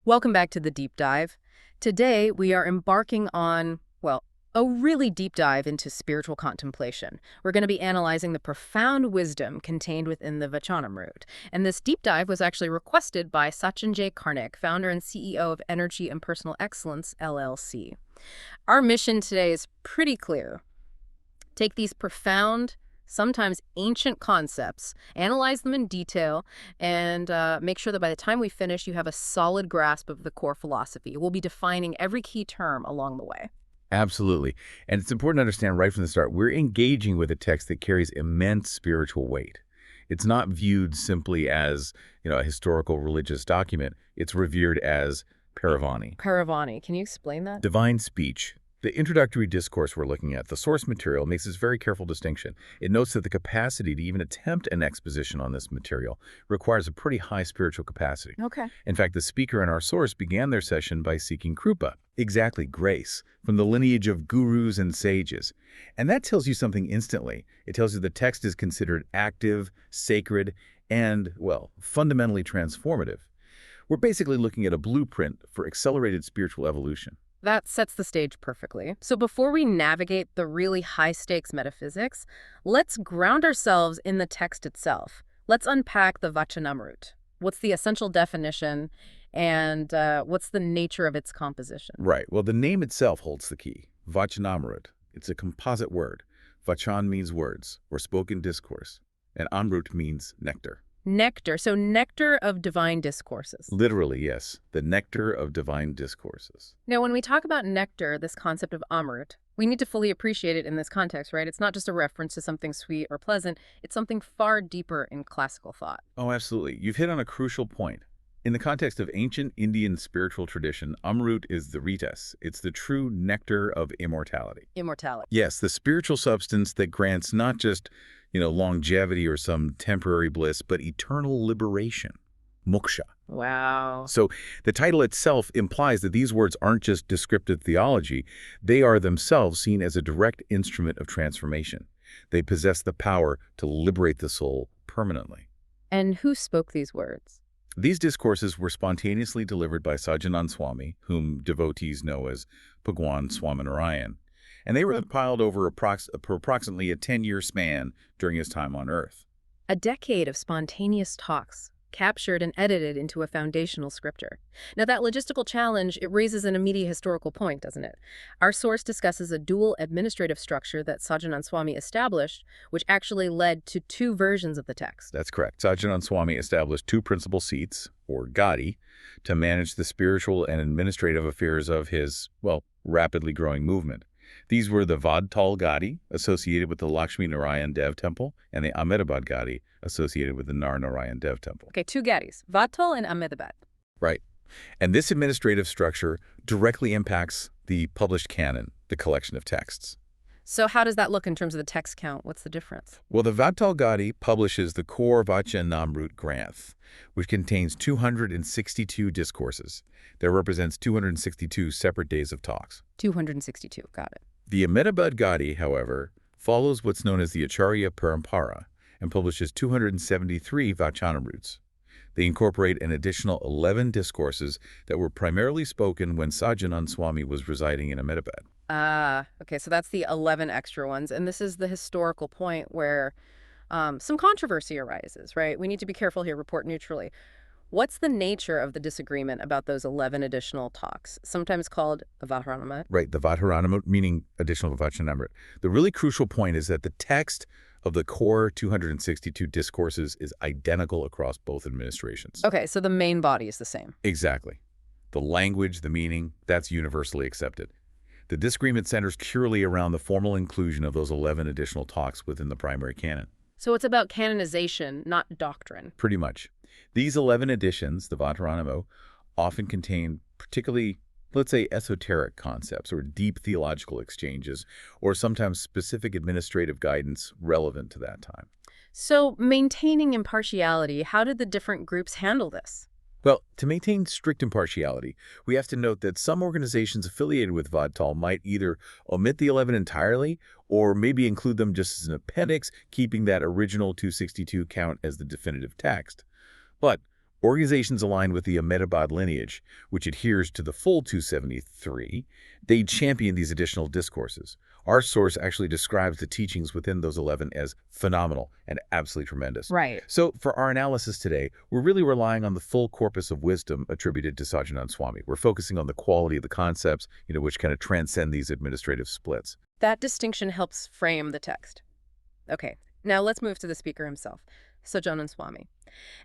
Welcome back to the deep dive. Today, we are embarking on, well, a really deep dive into spiritual contemplation. We're going to be analyzing the profound wisdom contained within the Vachanamrut. And this deep dive was actually requested by Sachin Karnik, founder and CEO of Energy and Personal Excellence, LLC. Our mission today is pretty clear. Take these profound, sometimes ancient concepts, analyze them in detail, and make sure that by the time we finish, you have a solid grasp of the core philosophy. We'll be defining every key term along the way. Absolutely. And it's important to understand right from the start, we're engaging with a text that carries immense spiritual weight. It's not viewed simply as, a historical religious document. It's revered as Paravani. Paravani, can you explain that? Divine speech. The introductory discourse we're looking at, the source material, makes this very careful distinction. It notes that the capacity to even attempt an exposition on this material requires a pretty high spiritual capacity. Okay. In fact, the speaker in our source began their session by seeking krupa, exactly grace, from the lineage of gurus and sages. And that tells you something instantly. It tells you the text is considered active, sacred, and, well, fundamentally transformative. We're basically looking at a blueprint for accelerated spiritual evolution. That sets the stage perfectly. So before we navigate the really high-stakes metaphysics, let's ground ourselves in the text itself. Let's unpack the Vachanamrut. What's the essential definition, and what's the nature of its composition? Right. Well, the name itself holds the key. Vachanamrut. It's a composite word. Vachan means words or spoken discourse, and Amrut means nectar. Nectar, so nectar of divine discourses. Literally, yes. The nectar of divine discourses. Now, when we talk about nectar, this concept of amrut, we need to fully appreciate it in this context, right? It's not just a reference to something sweet or pleasant. It's something far deeper in classical thought. Oh, absolutely. You've hit on a crucial point. In the context of ancient Indian spiritual tradition, Amrut is the ritas. It's the true nectar of immortality. Immortality. Yes, the spiritual substance that grants not just, longevity or some temporary bliss, but eternal liberation. Moksha. Wow. So the title itself implies that these words aren't just descriptive theology. They are themselves seen as a direct instrument of transformation. They possess the power to liberate the soul permanently. And who spoke these words? These discourses were spontaneously delivered by Sajjanand Swami, whom devotees know as Bhagwan Swaminarayan, and they were compiled over approximately a 10-year span during his time on Earth. A decade of spontaneous talks, captured and edited into a foundational scripture. Now, that logistical challenge, it raises an immediate historical point, doesn't it? Our source discusses a dual administrative structure that Sajjanand Swami established, which actually led to two versions of the text. That's correct. Sajjanand Swami established two principal seats, or gadi, to manage the spiritual and administrative affairs of his, rapidly growing movement. These were the Vadtal Gadi, associated with the Lakshmi Narayan Dev Temple, and the Ahmedabad Gadi, associated with the Nar Narayan Dev Temple. Okay, two Gadis, Vadtal and Ahmedabad. Right. And this administrative structure directly impacts the published canon, the collection of texts. So how does that look in terms of the text count? What's the difference? Well, the Vadtal Gadi publishes the core Vachanamrut Granth, which contains 262 discourses. That represents 262 separate days of talks. 262, got it. The Ahmedabad Gadi, however, follows what's known as the Acharya Parampara and publishes 273 Vachanamruts. They incorporate an additional 11 discourses that were primarily spoken when Sajjanand Swami was residing in Ahmedabad. Okay, so that's the 11 extra ones. And this is the historical point where some controversy arises, right? We need to be careful here, report neutrally. What's the nature of the disagreement about those 11 additional talks, sometimes called the Vachanamrut? Right, the Vachanamrut, meaning additional Vachanamrut. The really crucial point is that the text of the core 262 discourses is identical across both administrations. Okay, so the main body is the same. Exactly. The language, the meaning, that's universally accepted. The disagreement centers purely around the formal inclusion of those 11 additional talks within the primary canon. So it's about canonization, not doctrine. Pretty much. These 11 editions, the Vachanamrut, often contain particularly, let's say, esoteric concepts or deep theological exchanges, or sometimes specific administrative guidance relevant to that time. So maintaining impartiality, how did the different groups handle this? Well, to maintain strict impartiality, we have to note that some organizations affiliated with Vadtal might either omit the 11 entirely or maybe include them just as an appendix, keeping that original 262 count as the definitive text. But Organizations aligned with the Ahmedabad lineage, which adheres to the full 273, they champion these additional discourses. Our source actually describes the teachings within those 11 as phenomenal and absolutely tremendous. Right. So for our analysis today, we're really relying on the full corpus of wisdom attributed to Sachin Swami. We're focusing on the quality of the concepts, which kind of transcend these administrative splits. That distinction helps frame the text. Okay, now let's move to the speaker himself, Sachin Swami.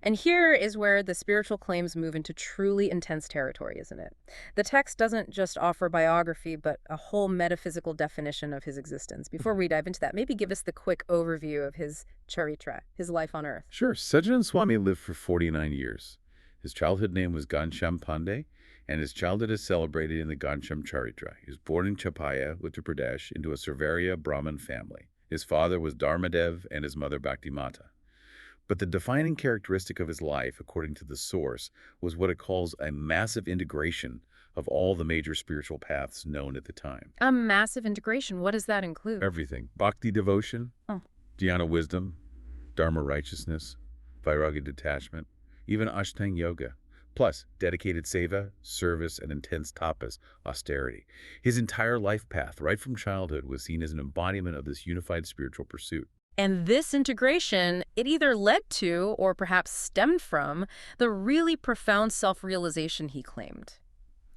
And here is where the spiritual claims move into truly intense territory, isn't it? The text doesn't just offer biography, but a whole metaphysical definition of his existence. Before we dive into that, maybe give us the quick overview of his charitra, his life on earth. Sure. Sachin Swami lived for 49 years. His childhood name was Ghanshyam Pandey, and his childhood is celebrated in the Ghanshyam Charitra. He was born in Chapaya, Uttar Pradesh, into a Sarvaria Brahmin family. His father was Dharmadev and his mother Bhaktimata. But the defining characteristic of his life, according to the source, was what it calls a massive integration of all the major spiritual paths known at the time. A massive integration. What does that include? Everything. Bhakti devotion, Oh. dhyana wisdom, dharma righteousness, vairagya detachment, even ashtanga yoga. Plus, dedicated seva, service, and intense tapas, austerity. His entire life path, right from childhood, was seen as an embodiment of this unified spiritual pursuit. And this integration, it either led to, or perhaps stemmed from, the really profound self-realization he claimed.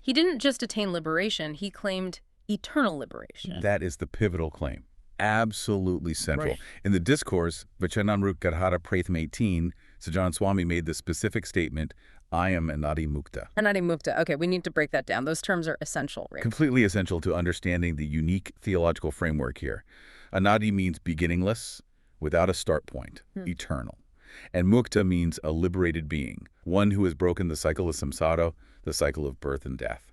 He didn't just attain liberation, he claimed eternal liberation. That is the pivotal claim. Absolutely central. Right. In the discourse, Vachanamrut Gadhara Pratham 18, Sachin Swami made the specific statement, I am Anadi Mukta. Anadi Mukta. Okay, we need to break that down. Those terms are essential, right? Completely essential to understanding the unique theological framework here. Anadi means beginningless, without a start point, eternal. And Mukta means a liberated being, one who has broken the cycle of samsara, the cycle of birth and death.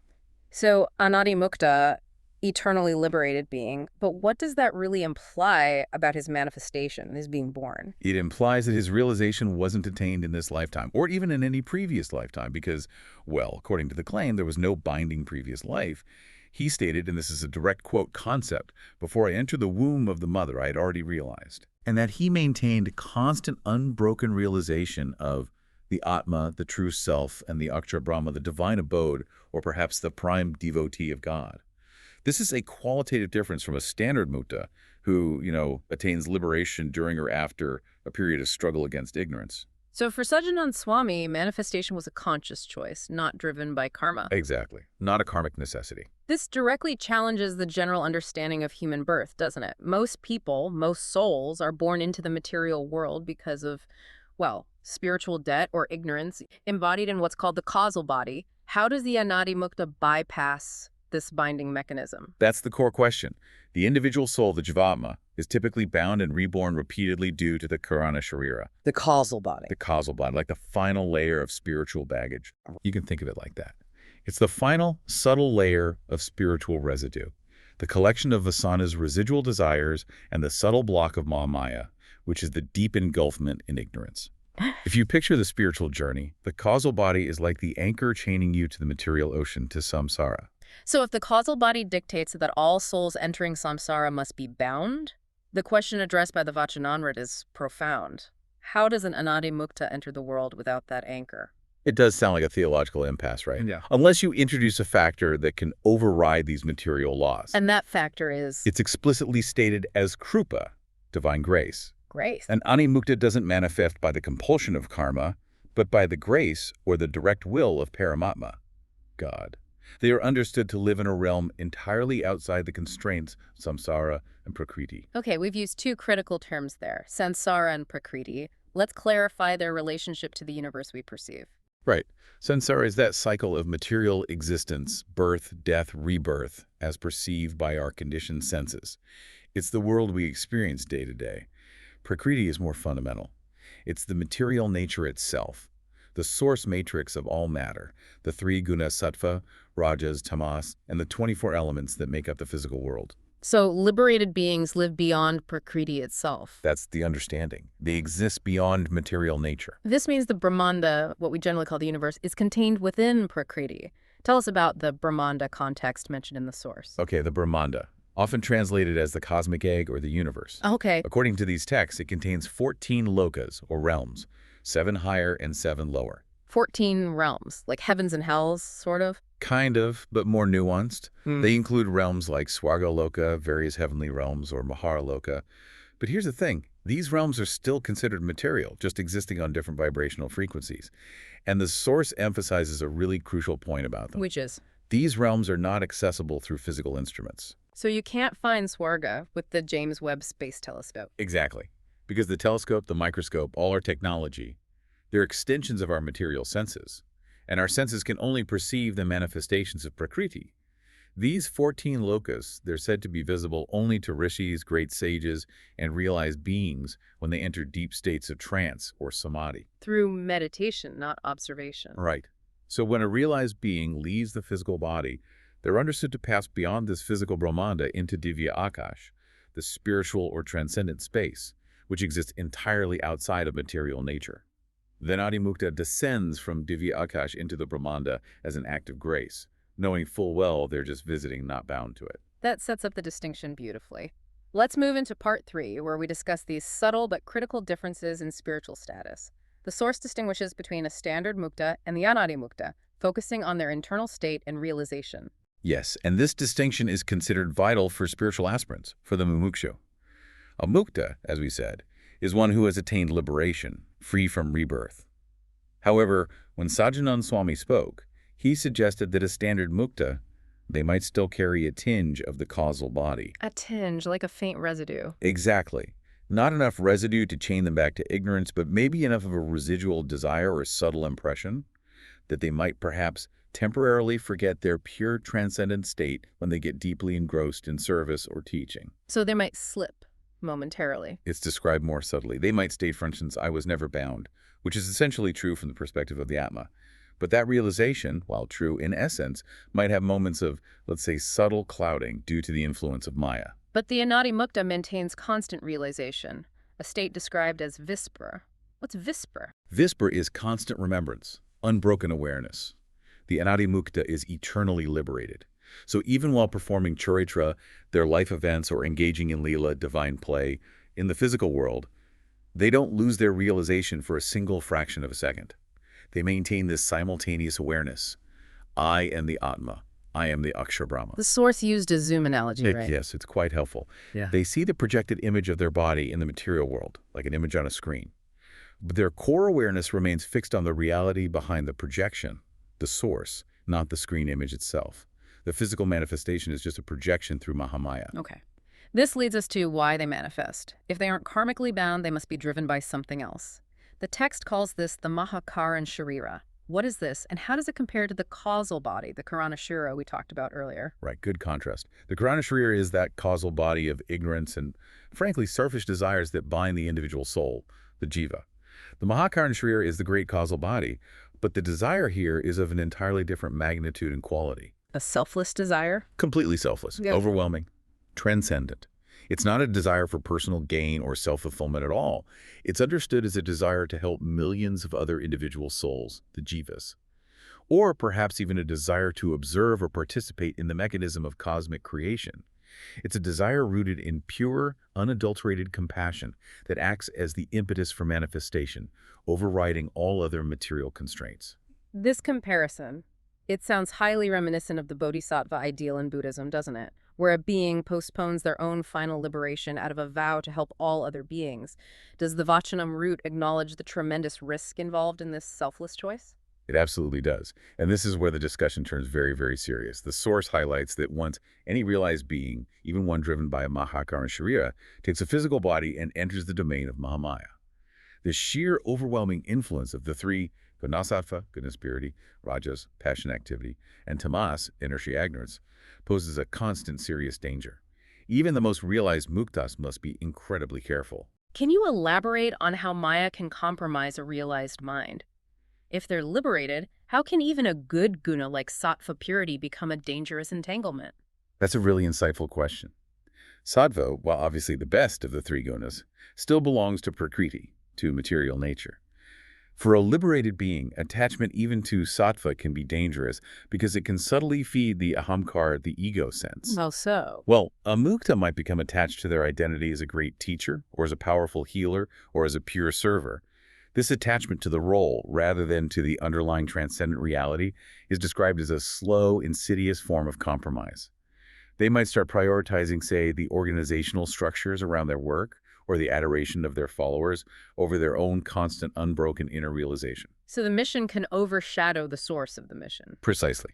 So, Anadi Mukta, eternally liberated being, but what does that really imply about his manifestation, his being born? It implies that his realization wasn't attained in this lifetime, or even in any previous lifetime, because, well, according to the claim, there was no binding previous life. He stated, and this is a direct quote concept, before I entered the womb of the mother, I had already realized. And that he maintained constant unbroken realization of the Atma, the true self, and the Akshara Brahma, the divine abode, or perhaps the prime devotee of God. This is a qualitative difference from a standard mukta who, attains liberation during or after a period of struggle against ignorance. So for Sachin Swami, manifestation was a conscious choice, not driven by karma. Exactly. Not a karmic necessity. This directly challenges the general understanding of human birth, doesn't it? Most people, most souls, are born into the material world because of, well, spiritual debt or ignorance, embodied in what's called the causal body. How does the Anadi Mukta bypass this binding mechanism? That's the core question. The individual soul, the Jivatma, is typically bound and reborn repeatedly due to the Karana Sharira. The causal body. The causal body, like the final layer of spiritual baggage. You can think of it like that. It's the final, subtle layer of spiritual residue, the collection of Vasana's residual desires and the subtle block of Mahamaya, which is the deep engulfment in ignorance. If you picture the spiritual journey, the causal body is like the anchor chaining you to the material ocean, to samsara. So if the causal body dictates that all souls entering samsara must be bound, the question addressed by the Vachanamrut is profound. How does an Anadi Mukta enter the world without that anchor? It does sound like a theological impasse, right? Yeah. Unless you introduce a factor that can override these material laws. And that factor is It's explicitly stated as krupa, divine grace. grace. An Animukta doesn't manifest by the compulsion of karma, but by the grace or the direct will of Paramatma, God. They are understood to live in a realm entirely outside the constraints of samsara and prakriti. Okay, we've used two critical terms there, samsara and prakriti. Let's clarify their relationship to the universe we perceive. Right. Samsara is that cycle of material existence, birth, death, rebirth, as perceived by our conditioned senses. It's the world we experience day to day. Prakriti is more fundamental. It's the material nature itself, the source matrix of all matter, the three guna sattva, rajas, tamas, and the 24 elements that make up the physical world. So liberated beings live beyond prakriti itself. That's the understanding. They exist beyond material nature. This means the Brahmanda, what we generally call the universe, is contained within prakriti. Tell us about the Brahmanda context mentioned in the source. Okay, the Brahmanda, often translated as the cosmic egg or the universe. Okay. According to these texts, it contains 14 lokas, or realms, 7 higher and 7 lower. 14 realms, like heavens and hells, sort of? Kind of, but more nuanced. Hmm. They include realms like Swargaloka, various heavenly realms, or Maharaloka. But here's the thing. These realms are still considered material, just existing on different vibrational frequencies. And the source emphasizes a really crucial point about them. Which is? These realms are not accessible through physical instruments. So you can't find Swarga with the James Webb Space Telescope. Exactly. Because the telescope, the microscope, all are technology. They're extensions of our material senses. And our senses can only perceive the manifestations of Prakriti. These 14 lokas, they're said to be visible only to rishis, great sages, and realized beings when they enter deep states of trance or samadhi. Through meditation, not observation. Right. So when a realized being leaves the physical body, they're understood to pass beyond this physical Brahmanda into Divya Akash, the spiritual or transcendent space, which exists entirely outside of material nature. Then Adimukta descends from Divya Akash into the Brahmanda as an act of grace, knowing full well they're just visiting, not bound to it. That sets up the distinction beautifully. Let's move into part 3, where we discuss these subtle but critical differences in spiritual status. The source distinguishes between a standard mukta and the anadi mukta, focusing on their internal state and realization. Yes, and this distinction is considered vital for spiritual aspirants, for the mumukshu. A mukta, as we said, is one who has attained liberation, free from rebirth. However, when Sajjanand Swami spoke, he suggested that a standard mukta, they might still carry a tinge of the causal body. A tinge, like a faint residue. Exactly. Not enough residue to chain them back to ignorance, but maybe enough of a residual desire or subtle impression that they might perhaps temporarily forget their pure transcendent state when they get deeply engrossed in service or teaching. So they might slip momentarily. It's described more subtly. They might state, for instance, I was never bound, which is essentially true from the perspective of the Atma. But that realization, while true in essence, might have moments of, let's say, subtle clouding due to the influence of Maya. But the anadi mukta maintains constant realization, a state described as vispra. What's vispra? Vispra is constant remembrance, unbroken awareness. The anadi mukta is eternally liberated. So even while performing charitra, their life events, or engaging in lila, divine play, in the physical world, they don't lose their realization for a single fraction of a second. They maintain this simultaneous awareness. I am the Atma. I am the Akshar Brahma. The source used a zoom analogy, right? Yes, it's quite helpful. Yeah. They see the projected image of their body in the material world, like an image on a screen. But their core awareness remains fixed on the reality behind the projection, the source, not the screen image itself. The physical manifestation is just a projection through Mahamaya. Okay. This leads us to why they manifest. If they aren't karmically bound, they must be driven by something else. The text calls this the Mahakaran Sharira. What is this, and how does it compare to the causal body, the Karanashura we talked about earlier? Right, good contrast. The Karanashriya is that causal body of ignorance and, frankly, selfish desires that bind the individual soul, the jiva. The Mahakaranashriya is the great causal body, but the desire here is of an entirely different magnitude and quality. A selfless desire? Completely selfless, overwhelming, transcendent. It's not a desire for personal gain or self-fulfillment at all. It's understood as a desire to help millions of other individual souls, the jivas. Or perhaps even a desire to observe or participate in the mechanism of cosmic creation. It's a desire rooted in pure, unadulterated compassion that acts as the impetus for manifestation, overriding all other material constraints. This comparison, it sounds highly reminiscent of the bodhisattva ideal in Buddhism, doesn't it? Where a being postpones their own final liberation out of a vow to help all other beings. Does the Vachanamrut acknowledge the tremendous risk involved in this selfless choice? It absolutely does. And this is where the discussion turns very, very serious. The source highlights that once any realized being, even one driven by a Mahakaranashriya, takes a physical body and enters the domain of Mahamaya. The sheer overwhelming influence of the three, Gunasattva, goodness, purity, Rajas, passion, activity, and Tamas, inertia, ignorance, poses a constant serious danger. Even the most realized muktas must be incredibly careful. Can you elaborate on how Maya can compromise a realized mind? If they're liberated, how can even a good guna like sattva purity become a dangerous entanglement? That's a really insightful question. Sattva, while obviously the best of the three gunas, still belongs to Prakriti, to material nature. For a liberated being, attachment even to sattva can be dangerous because it can subtly feed the ahamkar, the ego sense. How so? Well, a mukta might become attached to their identity as a great teacher, or as a powerful healer, or as a pure server. This attachment to the role, rather than to the underlying transcendent reality, is described as a slow, insidious form of compromise. They might start prioritizing, say, the organizational structures around their work or the adoration of their followers over their own constant, unbroken inner realization. So the mission can overshadow the source of the mission. Precisely.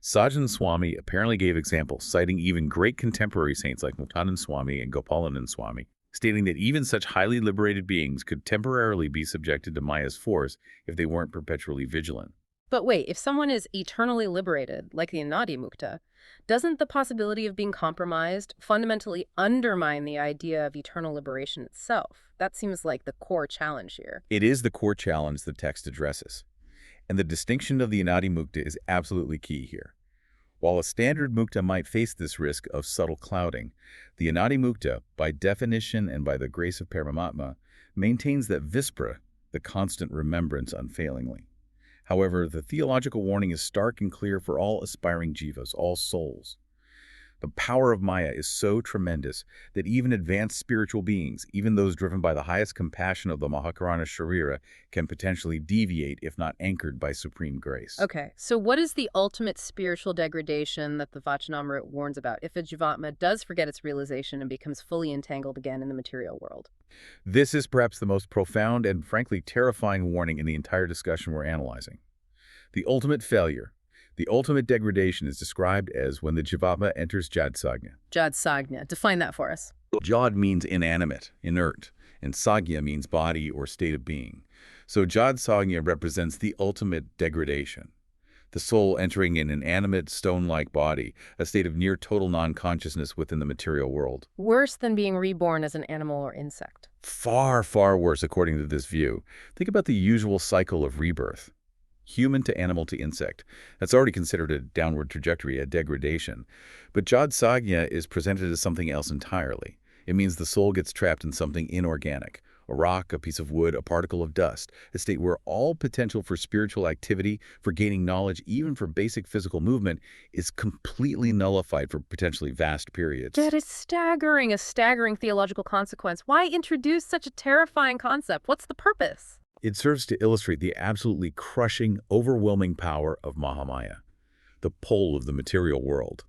Sajjan Swami apparently gave examples, citing even great contemporary saints like Muktanand Swami and Gopalanand Swami, stating that even such highly liberated beings could temporarily be subjected to Maya's force if they weren't perpetually vigilant. But wait, if someone is eternally liberated, like the Anadi Mukta, doesn't the possibility of being compromised fundamentally undermine the idea of eternal liberation itself? That seems like the core challenge here. It is the core challenge the text addresses. And the distinction of the Anadi Mukta is absolutely key here. While a standard mukta might face this risk of subtle clouding, the Anadi Mukta, by definition and by the grace of Paramatma, maintains that vispra, the constant remembrance unfailingly. However, the theological warning is stark and clear for all aspiring jivas, all souls. The power of Maya is so tremendous that even advanced spiritual beings, even those driven by the highest compassion of the Mahakarana Sharira, can potentially deviate if not anchored by supreme grace. Okay, so what is the ultimate spiritual degradation that the Vachanamrut warns about if a jivatma does forget its realization and becomes fully entangled again in the material world? This is perhaps the most profound and frankly terrifying warning in the entire discussion we're analyzing. The ultimate failure, the ultimate degradation is described as when the jivatma enters Jadsagna. Jadsagna. Define that for us. Jad means inanimate, inert, and Sagya means body or state of being. So Jadsagna represents the ultimate degradation. The soul entering an inanimate, stone-like body, a state of near total non-consciousness within the material world. Worse than being reborn as an animal or insect. Far, far worse according to this view. Think about the usual cycle of rebirth. Human to animal to insect. That's already considered a downward trajectory, a degradation. But Jadsagya is presented as something else entirely. It means the soul gets trapped in something inorganic, a rock, a piece of wood, a particle of dust, a state where all potential for spiritual activity, for gaining knowledge, even for basic physical movement, is completely nullified for potentially vast periods. That is staggering, a staggering theological consequence. Why introduce such a terrifying concept? What's the purpose? It serves to illustrate the absolutely crushing, overwhelming power of Mahamaya, the pole of the material world.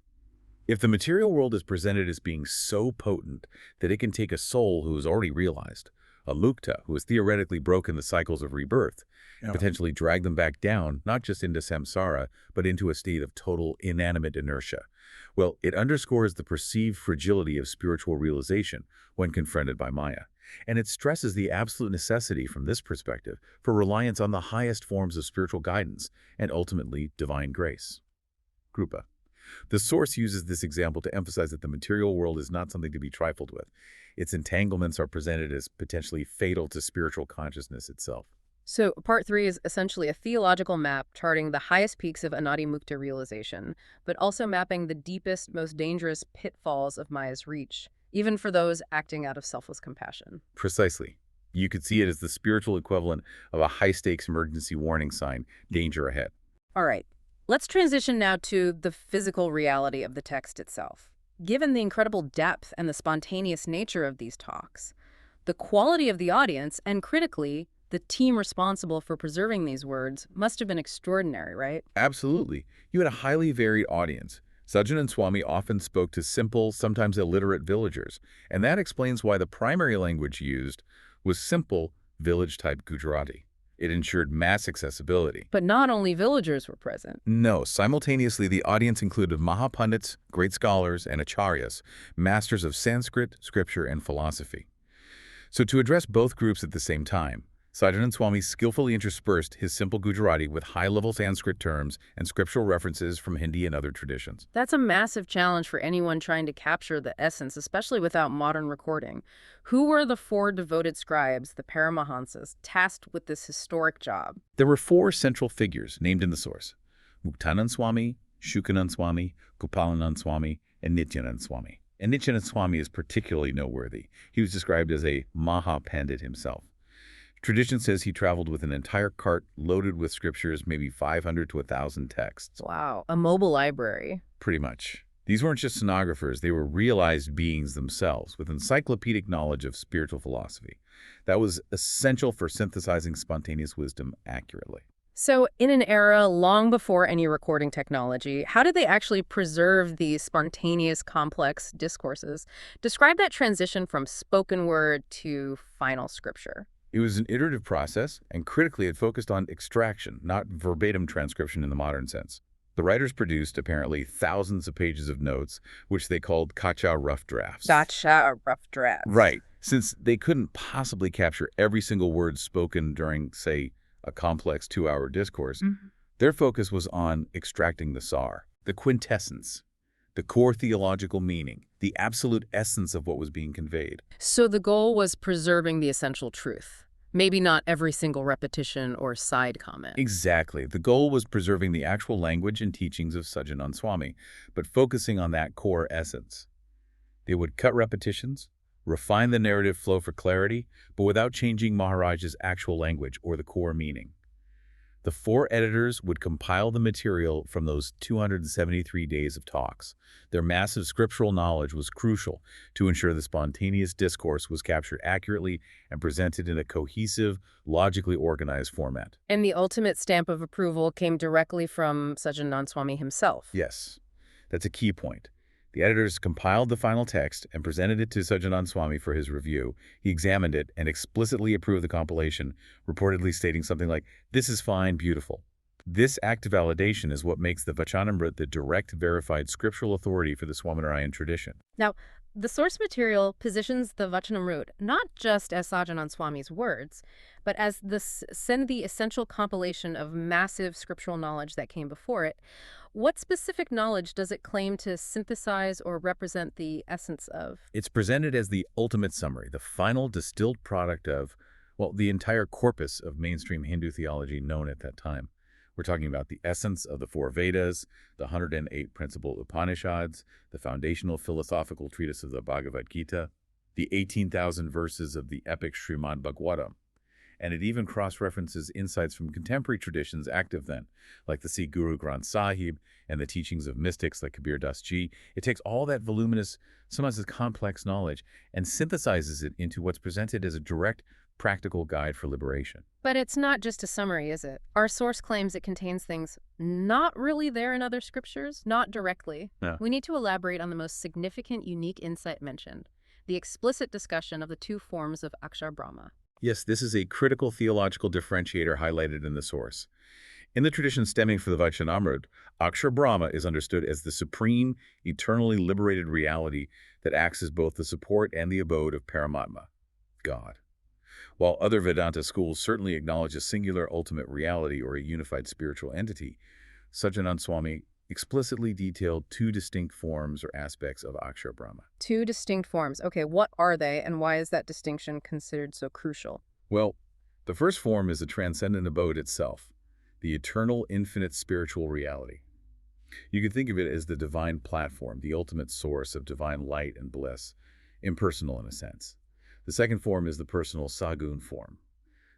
If the material world is presented as being so potent that it can take a soul who is already realized, a mukta who has theoretically broken the cycles of rebirth, and potentially drag them back down, not just into samsara, but into a state of total inanimate inertia, well, it underscores the perceived fragility of spiritual realization when confronted by Maya. And it stresses the absolute necessity from this perspective for reliance on the highest forms of spiritual guidance and ultimately divine grace. Krupa. The source uses this example to emphasize that the material world is not something to be trifled with. Its entanglements are presented as potentially fatal to spiritual consciousness itself. So part 3 is essentially a theological map charting the highest peaks of Anadi Mukta realization, but also mapping the deepest, most dangerous pitfalls of Maya's reach, even for those acting out of selfless compassion. Precisely. You could see it as the spiritual equivalent of a high-stakes emergency warning sign, danger ahead. All right, let's transition now to the physical reality of the text itself. Given the incredible depth and the spontaneous nature of these talks, the quality of the audience, and critically, the team responsible for preserving these words must have been extraordinary, right? Absolutely. You had a highly varied audience. Sachin and Swami often spoke to simple, sometimes illiterate villagers, and that explains why the primary language used was simple, village-type Gujarati. It ensured mass accessibility. But not only villagers were present. No, simultaneously the audience included Mahapundits, great scholars, and acharyas, masters of Sanskrit, scripture, and philosophy. So to address both groups at the same time, Sachin Swami skillfully interspersed his simple Gujarati with high-level Sanskrit terms and scriptural references from Hindi and other traditions. That's a massive challenge for anyone trying to capture the essence, especially without modern recording. Who were the 4 devoted scribes, the Paramahansas, tasked with this historic job? There were 4 central figures named in the source: Muktanand Swami, Shukanand Swami, Gopalanand Swami, and Nityanand Swami. And Nityanand Swami is particularly noteworthy. He was described as a Mahapandit himself. Tradition says he traveled with an entire cart loaded with scriptures, maybe 500 to 1,000 texts. Wow, a mobile library. Pretty much. These weren't just stenographers, they were realized beings themselves with encyclopedic knowledge of spiritual philosophy. That was essential for synthesizing spontaneous wisdom accurately. So, in an era long before any recording technology, how did they actually preserve these spontaneous, complex discourses? Describe that transition from spoken word to final scripture. It was an iterative process, and critically it focused on extraction, not verbatim transcription in the modern sense. The writers produced, apparently, thousands of pages of notes, which they called kacha rough drafts. Gotcha, rough drafts. Right. Since they couldn't possibly capture every single word spoken during, say, a complex 2-hour discourse, Mhm. their focus was on extracting the sar, the quintessence, the core theological meaning, the absolute essence of what was being conveyed. So the goal was preserving the essential truth. Maybe not every single repetition or side comment. Exactly. The goal was preserving the actual language and teachings of Sachin Swami, but focusing on that core essence. They would cut repetitions, refine the narrative flow for clarity, but without changing Maharaj's actual language or the core meaning. The 4 editors would compile the material from those 273 days of talks. Their massive scriptural knowledge was crucial to ensure the spontaneous discourse was captured accurately and presented in a cohesive, logically organized format. And the ultimate stamp of approval came directly from Sajjanand Swami himself. Yes, that's a key point. The editors compiled the final text and presented it to Sajjanand Swami for his review. He examined it and explicitly approved the compilation, reportedly stating something like, "This is fine, beautiful." This act of validation is what makes the Vachanamrut the direct, verified scriptural authority for the Swaminarayan tradition. Now, the source material positions the Vachanamrut not just as Sajjanand Swami's words, but as the essential compilation of massive scriptural knowledge that came before it. What specific knowledge does it claim to synthesize or represent the essence of? It's presented as the ultimate summary, the final distilled product of, well, the entire corpus of mainstream Hindu theology known at that time. We're talking about the essence of the 4 Vedas, the 108 principal Upanishads, the foundational philosophical treatise of the Bhagavad Gita, the 18,000 verses of the epic Srimad Bhagavatam. And it even cross-references insights from contemporary traditions active then, like the Sikh Guru Granth Sahib and the teachings of mystics like Kabir Das Ji. It takes all that voluminous, sometimes complex knowledge, and synthesizes it into what's presented as a direct, practical guide for liberation. But it's not just a summary, is it? Our source claims it contains things not really there in other scriptures, not directly. No. We need to elaborate on the most significant, unique insight mentioned, the explicit discussion of the 2 forms of Akshar Brahma. Yes, this is a critical theological differentiator highlighted in the source. In the tradition stemming from the Vachanamrut, Akshar Brahma is understood as the supreme, eternally liberated reality that acts as both the support and the abode of Paramatma, God. While other Vedanta schools certainly acknowledge a singular ultimate reality or a unified spiritual entity, Sajjanand Swami explicitly detailed 2 distinct forms or aspects of Akshar Brahma. 2 distinct forms. Okay, what are they, and why is that distinction considered so crucial? Well, the first form is the transcendent abode itself, the eternal, infinite spiritual reality. You could think of it as the divine platform, the ultimate source of divine light and bliss, impersonal in a sense. The second form is the personal sagun form,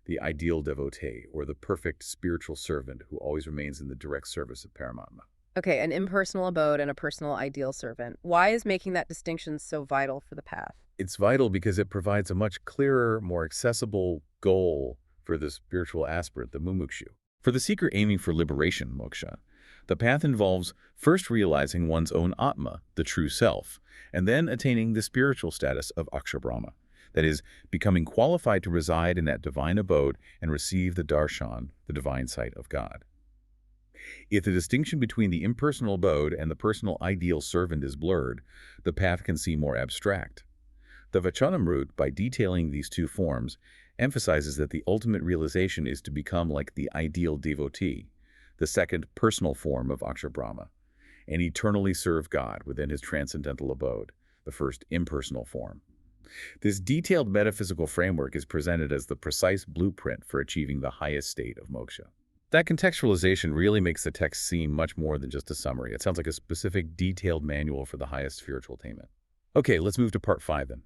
the ideal devotee, or the perfect spiritual servant who always remains in the direct service of Paramatma. Okay, an impersonal abode and a personal ideal servant. Why is making that distinction so vital for the path? It's vital because it provides a much clearer, more accessible goal for the spiritual aspirant, the mumukshu. For the seeker aiming for liberation, moksha, the path involves first realizing one's own atma, the true self, and then attaining the spiritual status of Akshar Brahma. That is, becoming qualified to reside in that divine abode and receive the darshan, the divine sight of God. If the distinction between the impersonal abode and the personal ideal servant is blurred, the path can seem more abstract. The Vachanamrut, by detailing these 2 forms, emphasizes that the ultimate realization is to become like the ideal devotee, the second personal form of Akshar Brahma, and eternally serve God within his transcendental abode, the first impersonal form. This detailed metaphysical framework is presented as the precise blueprint for achieving the highest state of moksha. That contextualization really makes the text seem much more than just a summary. It sounds like a specific, detailed manual for the highest spiritual attainment. Okay, let's move to part 5 then.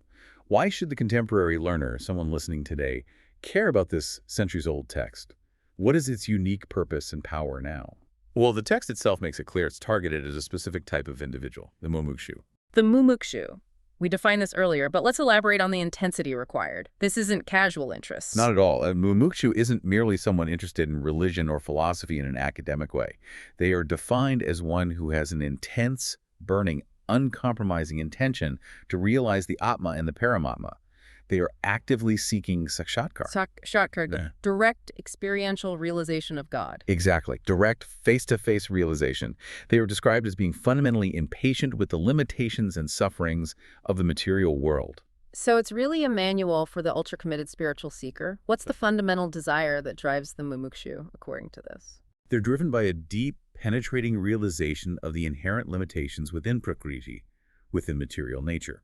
Why should the contemporary learner, someone listening today, care about this centuries-old text? What is its unique purpose and power now? Well, the text itself makes it clear it's targeted at a specific type of individual, the mumukshu. The mumukshu. We defined this earlier, but let's elaborate on the intensity required. This isn't casual Not interests. at all. A mumukshu isn't merely someone interested in religion or philosophy in an academic way. They are defined as one who has an intense, burning, uncompromising intention to realize the Atma and the Paramatma. They are actively seeking sakshatkar. Sakshatkar, Yeah. direct experiential realization of God. Exactly. Direct, face-to-face realization. They are described as being fundamentally impatient with the limitations and sufferings of the material world. So it's really a manual for the ultra-committed spiritual seeker. What's the fundamental desire that drives the mumukshu, according to this? They're driven by a deep, penetrating realization of the inherent limitations within prakriti, within material nature.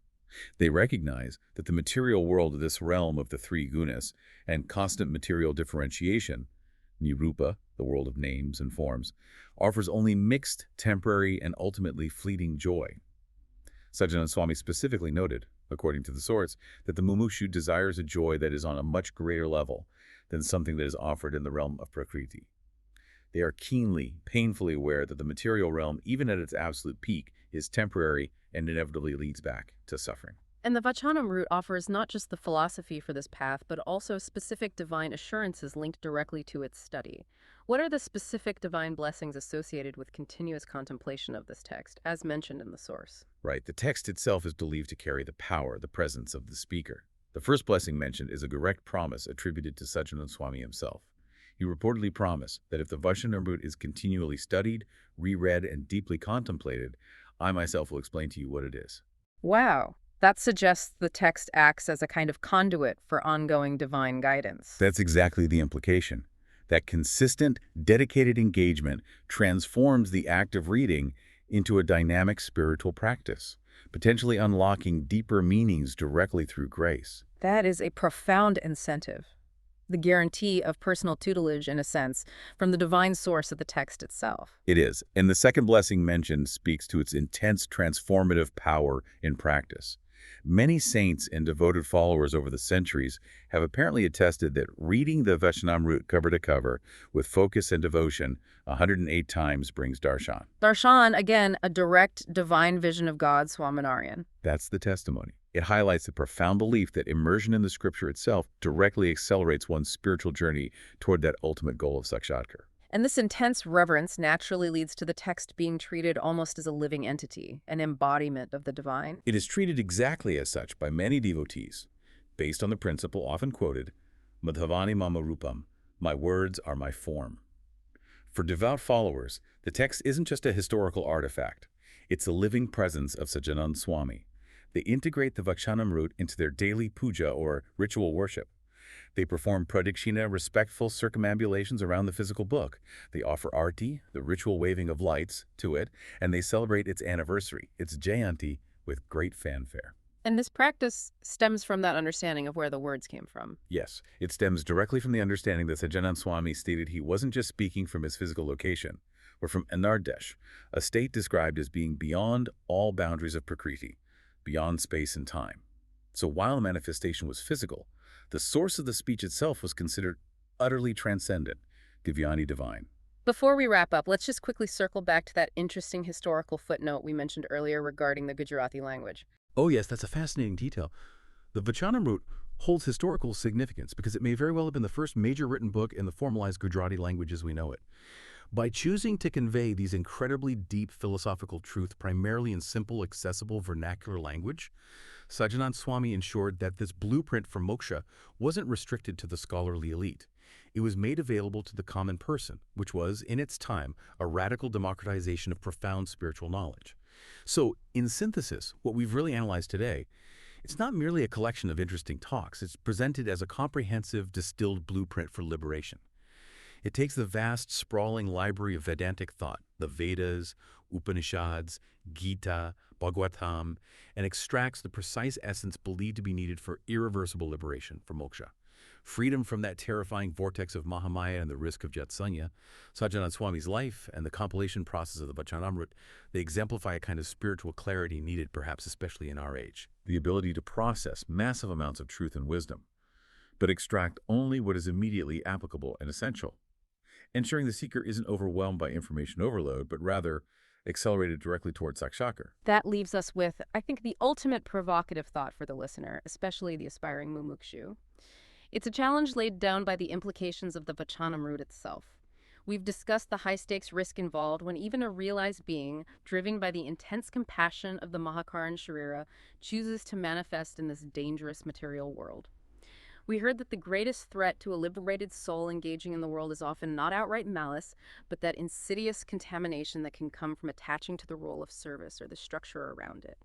They recognize that the material world, this realm of the three gunas, and constant material differentiation, nirupa, the world of names and forms, offers only mixed, temporary, and ultimately fleeting joy. Sajjanand Swami specifically noted, according to the source, that the mumukshu desires a joy that is on a much greater level than something that is offered in the realm of prakriti. They are keenly, painfully aware that the material realm, even at its absolute peak, is temporary and inevitably leads back to suffering. And the Vachanamrut offers not just the philosophy for this path, but also specific divine assurances linked directly to its study. What are the specific divine blessings associated with continuous contemplation of this text, as mentioned in the source? Right, the text itself is believed to carry the power, the presence of the speaker. The first blessing mentioned is a direct promise attributed to Sachin Swami himself. He reportedly promised that if the Vachanamrut is continually studied, reread, and deeply contemplated, I myself will explain to you what it is. Wow, that suggests the text acts as a kind of conduit for ongoing divine guidance. That's exactly the implication. That consistent, dedicated engagement transforms the act of reading into a dynamic spiritual practice, potentially unlocking deeper meanings directly through grace. That is a profound incentive. The guarantee of personal tutelage, in a sense, from the divine source of the text itself. It is, and the second blessing mentioned speaks to its intense transformative power in practice. Many saints and devoted followers over the centuries have apparently attested that reading the Vachanamrut cover to cover with focus and devotion 108 times brings darshan. Darshan, again, a direct divine vision of God, Swaminarayan. That's the testimony. It highlights the profound belief that immersion in the scripture itself directly accelerates one's spiritual journey toward that ultimate goal of sakshatkar. And this intense reverence naturally leads to the text being treated almost as a living entity, an embodiment of the divine. It is treated exactly as such by many devotees, based on the principle often quoted, Madhavani Mama Rupam, my words are my form. For devout followers, the text isn't just a historical artifact. It's a living presence of Sajjanand Swami. They integrate the Vachanamrut into their daily puja or ritual worship. They perform pradikshina, respectful circumambulations around the physical book. They offer arti, the ritual waving of lights, to it, and they celebrate its anniversary, its Jayanti, with great fanfare. And this practice stems from that understanding of where the words came from. Yes, it stems directly from the understanding that Sajjanand Swami stated he wasn't just speaking from his physical location, but from Anardesh, a state described as being beyond all boundaries of Prakriti, beyond space and time. So while the manifestation was physical, the source of the speech itself was considered utterly transcendent, Divyani divine. Before we wrap up, let's just quickly circle back to that interesting historical footnote we mentioned earlier regarding the Gujarati language. Oh yes, that's a fascinating detail. The Vachanamrut holds historical significance because it may very well have been the first major written book in the formalized Gujarati language as we know it. By choosing to convey these incredibly deep philosophical truths primarily in simple, accessible, vernacular language, Sajjanand Swami ensured that this blueprint for moksha wasn't restricted to the scholarly elite. It was made available to the common person, which was, in its time, a radical democratization of profound spiritual knowledge. So, in synthesis, what we've really analyzed today, it's not merely a collection of interesting talks. It's presented as a comprehensive, distilled blueprint for liberation. It takes the vast, sprawling library of Vedantic thought, the Vedas, Upanishads, Gita, Bhagavatam, and extracts the precise essence believed to be needed for irreversible liberation, for moksha. Freedom from that terrifying vortex of Mahamaya and the risk of Jatsanya, Sajjanand Swami's life and the compilation process of the Vachanamrut, they exemplify a kind of spiritual clarity needed perhaps especially in our age. The ability to process massive amounts of truth and wisdom, but extract only what is immediately applicable and essential. ensuring the seeker isn't overwhelmed by information overload, but rather accelerated directly towards Sakshakar. That leaves us with, I think, the ultimate provocative thought for the listener, especially the aspiring mumukshu. It's a challenge laid down by the implications of the Vachanamrut itself. We've discussed the high-stakes risk involved when even a realized being, driven by the intense compassion of the Mahakaran Sharira, chooses to manifest in this dangerous material world. We heard that the greatest threat to a liberated soul engaging in the world is often not outright malice, but that insidious contamination that can come from attaching to the role of service or the structure around it.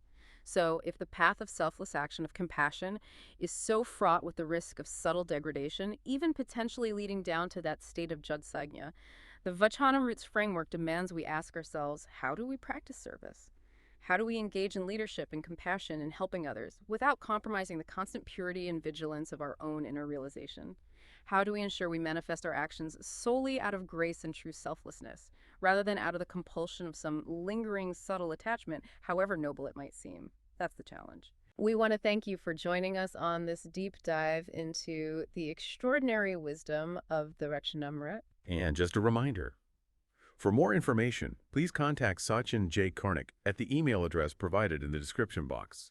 So, if the path of selfless action, of compassion, is so fraught with the risk of subtle degradation, even potentially leading down to that state of Judsagna, the Vachanamrut's framework demands we ask ourselves, how do we practice service? How do we engage in leadership and compassion in helping others without compromising the constant purity and vigilance of our own inner realization? How do we ensure we manifest our actions solely out of grace and true selflessness, rather than out of the compulsion of some lingering subtle attachment, however noble it might seem? That's the challenge. We want to thank you for joining us on this deep dive into the extraordinary wisdom of the Vachanamrut. And just a reminder, for more information, please contact Sachin J. Karnik at the email address provided in the description box.